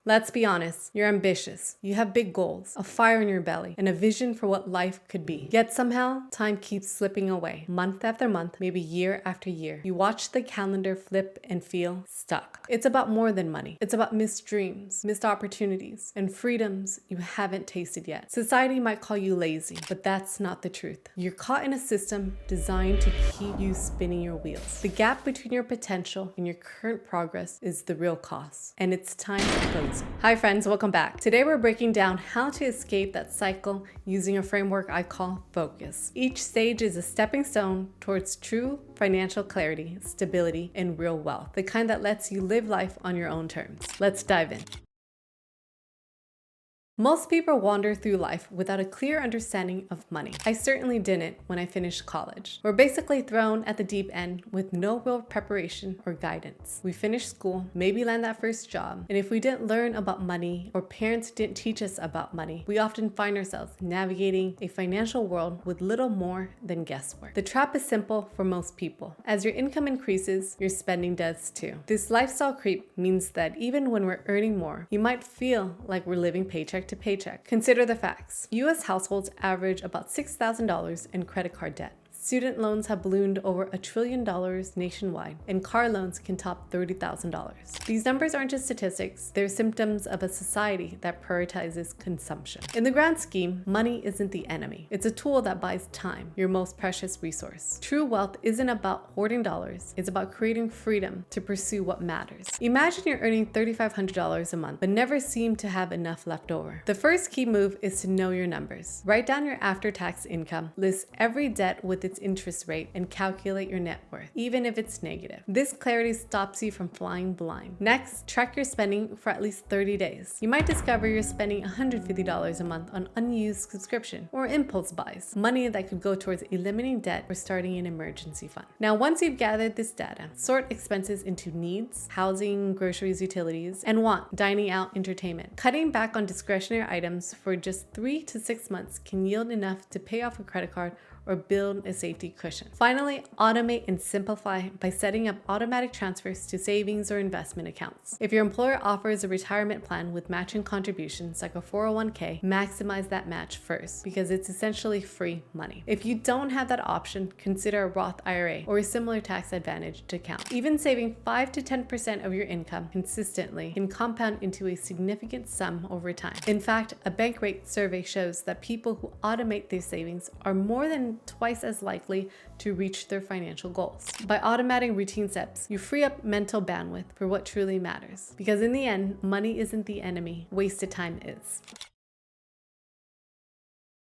Let's be honest, you're ambitious. You have big goals, a fire in your belly, and a vision for what life could be. Yet somehow, time keeps slipping away. Month after month, maybe year after year. You watch the calendar flip and feel stuck. It's about more than money. It's about missed dreams, missed opportunities, and freedoms you haven't tasted yet. Society might call you lazy, but that's not the truth. You're caught in a system designed to keep you spinning your wheels. The gap between your potential and your current progress is the real cost, and it's time to close it. Hi friends, welcome back. Today we're breaking down how to escape that cycle using a framework I call focus. Each stage is a stepping stone towards true financial clarity, stability, and real wealth, the kind that lets you live life on your own terms. Let's dive in. Most people wander through life without a clear understanding of money. I certainly didn't when I finished college. We're basically thrown at the deep end with no real preparation or guidance. We finish school, maybe land that first job, and if we didn't learn about money or parents didn't teach us about money, we often find ourselves navigating a financial world with little more than guesswork. The trap is simple for most people. As your income increases, your spending does too. This lifestyle creep means that even when we're earning more, you might feel like we're living paycheck to paycheck. Consider the facts. U.S. households average about $6,000 in credit card debt. Student loans have ballooned over $1 trillion nationwide, and car loans can top $30,000. These numbers aren't just statistics, they're symptoms of a society that prioritizes consumption. In the grand scheme, money isn't the enemy. It's a tool that buys time, your most precious resource. True wealth isn't about hoarding dollars, it's about creating freedom to pursue what matters. Imagine you're earning $3,500 a month, but never seem to have enough left over. The first key move is to know your numbers. Write down your after-tax income, list every debt with its interest rate, and calculate your net worth, even if it's negative. This clarity stops you from flying blind. Next, track your spending for at least 30 days. You might discover you're spending $150 a month on unused subscription or impulse buys, money that could go towards eliminating debt or starting an emergency fund. Now, once you've gathered this data, sort expenses into needs, housing, groceries, utilities, and want, dining out, entertainment. Cutting back on discretionary items for just 3 to 6 months can yield enough to pay off a credit card or build a safety cushion. Finally, automate and simplify by setting up automatic transfers to savings or investment accounts. If your employer offers a retirement plan with matching contributions like a 401k, maximize that match first because it's essentially free money. If you don't have that option, consider a Roth IRA or a similar tax advantaged account. Even saving 5 to 10% of your income consistently can compound into a significant sum over time. In fact, a Bankrate survey shows that people who automate their savings are more than twice as likely to reach their financial goals. By automating routine steps, you free up mental bandwidth for what truly matters. Because in the end, money isn't the enemy, wasted time is.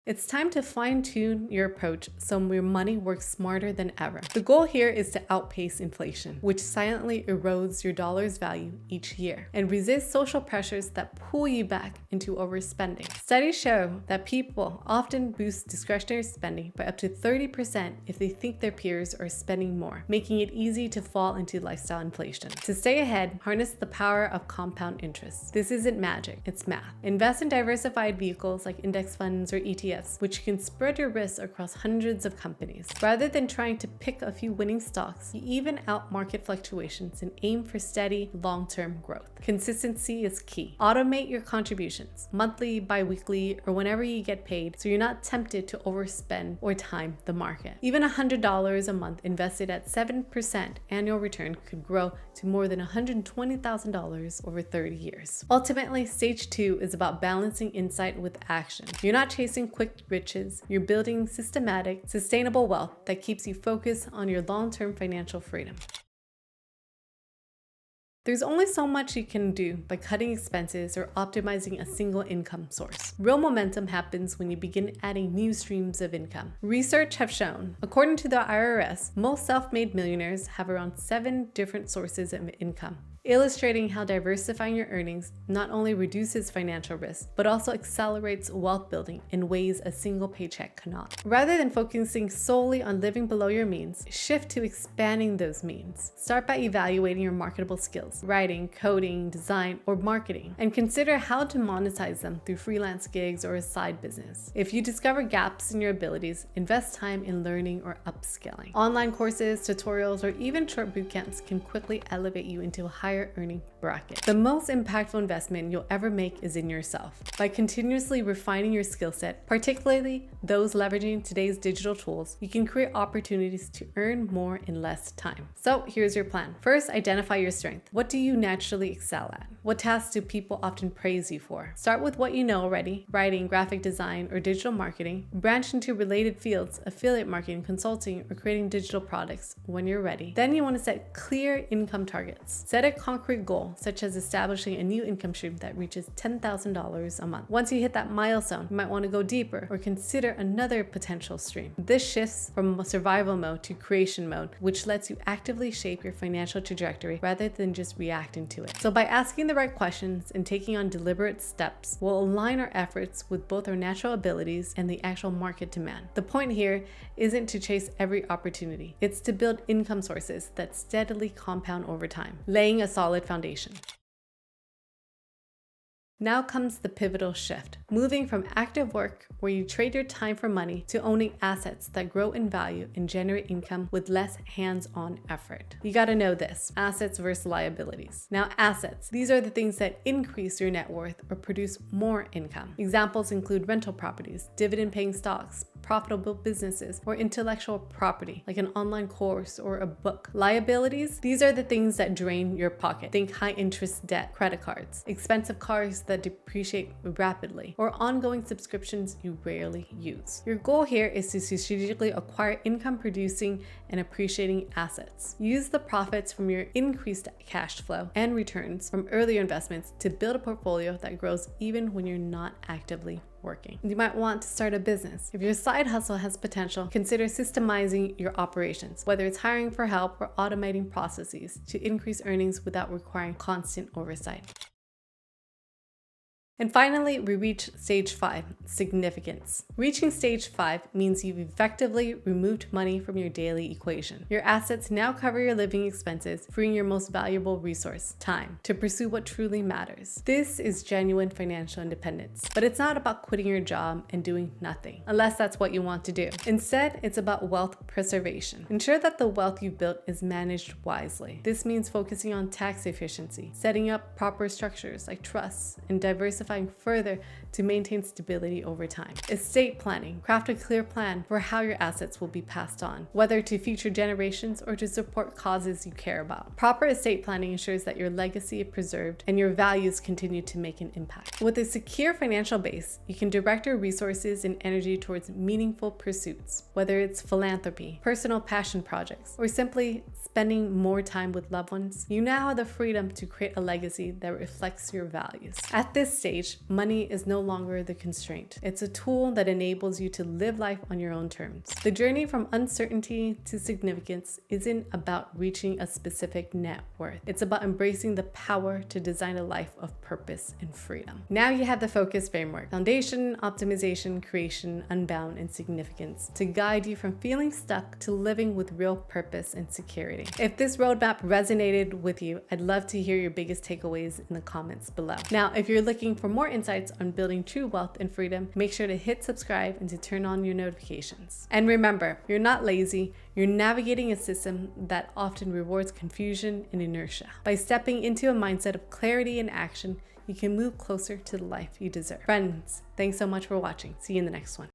It's time to fine-tune your approach so your money works smarter than ever. The goal here is to outpace inflation, which silently erodes your dollar's value each year, and resist social pressures that pull you back into overspending. Studies show that people often boost discretionary spending by up to 30% if they think their peers are spending more, making it easy to fall into lifestyle inflation. To stay ahead, harness the power of compound interest. This isn't magic, it's math. Invest in diversified vehicles like index funds or ETFs, which can spread your risks across hundreds of companies. Rather than trying to pick a few winning stocks, you even out market fluctuations and aim for steady, long-term growth. Consistency is key. Automate your contributions, monthly, bi-weekly, or whenever you get paid, so you're not tempted to overspend or time the market. Even $100 a month invested at 7% annual return could grow to more than $120,000 over 30 years. Ultimately, stage 2 is about balancing insight with action. You're not chasing quick riches, you're building systematic, sustainable wealth that keeps you focused on your long-term financial freedom. There's only so much you can do by cutting expenses or optimizing a single income source. Real momentum happens when you begin adding new streams of income. Research have shown, according to the IRS, most self-made millionaires have around 7 different sources of income, illustrating how diversifying your earnings not only reduces financial risk, but also accelerates wealth building in ways a single paycheck cannot. Rather than focusing solely on living below your means, shift to expanding those means. Start by evaluating your marketable skills, writing, coding, design, or marketing, and consider how to monetize them through freelance gigs or a side business. If you discover gaps in your abilities, invest time in learning or upskilling. Online courses, tutorials, or even short bootcamps can quickly elevate you into a higher earning bracket. The most impactful investment you'll ever make is in yourself. By continuously refining your skill set, particularly those leveraging today's digital tools, you can create opportunities to earn more in less time. So here's your plan. First, identify your strength. What do you naturally excel at? What tasks do people often praise you for? Start with what you know already: writing, graphic design, or digital marketing. Branch into related fields: affiliate marketing, consulting, or creating digital products when you're ready. Then you want to set clear income targets. Set a concrete goal, such as establishing a new income stream that reaches $10,000 a month. Once you hit that milestone, you might want to go deeper or consider another potential stream. This shifts from survival mode to creation mode, which lets you actively shape your financial trajectory rather than just reacting to it. So by asking the right questions and taking on deliberate steps, we'll align our efforts with both our natural abilities and the actual market demand. The point here isn't to chase every opportunity. It's to build income sources that steadily compound over time, laying a solid foundation. Now comes the pivotal shift, moving from active work, where you trade your time for money, to owning assets that grow in value and generate income with less hands-on effort. You gotta know this: assets versus liabilities. Now, assets, these are the things that increase your net worth or produce more income. Examples include rental properties, dividend-paying stocks, profitable businesses, or intellectual property, like an online course or a book. Liabilities, these are the things that drain your pocket. Think high-interest debt, credit cards, expensive cars that depreciate rapidly, or ongoing subscriptions you rarely use. Your goal here is to strategically acquire income-producing and appreciating assets. Use the profits from your increased cash flow and returns from earlier investments to build a portfolio that grows even when you're not actively working. You might want to start a business. If your side hustle has potential, consider systemizing your operations, whether it's hiring for help or automating processes to increase earnings without requiring constant oversight. And finally, we reach stage 5, significance. Reaching stage 5 means you've effectively removed money from your daily equation. Your assets now cover your living expenses, freeing your most valuable resource, time, to pursue what truly matters. This is genuine financial independence. But it's not about quitting your job and doing nothing, unless that's what you want to do. Instead, it's about wealth preservation. Ensure that the wealth you've built is managed wisely. This means focusing on tax efficiency, setting up proper structures like trusts, and diversifying further to maintain stability over time. Estate planning. Craft a clear plan for how your assets will be passed on, whether to future generations or to support causes you care about. Proper estate planning ensures that your legacy is preserved and your values continue to make an impact. With a secure financial base, you can direct your resources and energy towards meaningful pursuits, whether it's philanthropy, personal passion projects, or simply spending more time with loved ones. You now have the freedom to create a legacy that reflects your values. At this stage, money is no longer the constraint. It's a tool that enables you to live life on your own terms. The journey from uncertainty to significance isn't about reaching a specific net worth. It's about embracing the power to design a life of purpose and freedom. Now you have the focus framework: foundation, optimization, creation, unbound, and significance, to guide you from feeling stuck to living with real purpose and security. If this roadmap resonated with you, I'd love to hear your biggest takeaways in the comments below. Now, if you're looking for more insights on building true wealth and freedom, make sure to hit subscribe and to turn on your notifications. And remember, you're not lazy, you're navigating a system that often rewards confusion and inertia. By stepping into a mindset of clarity and action, you can move closer to the life you deserve. Friends, thanks so much for watching. See you in the next one.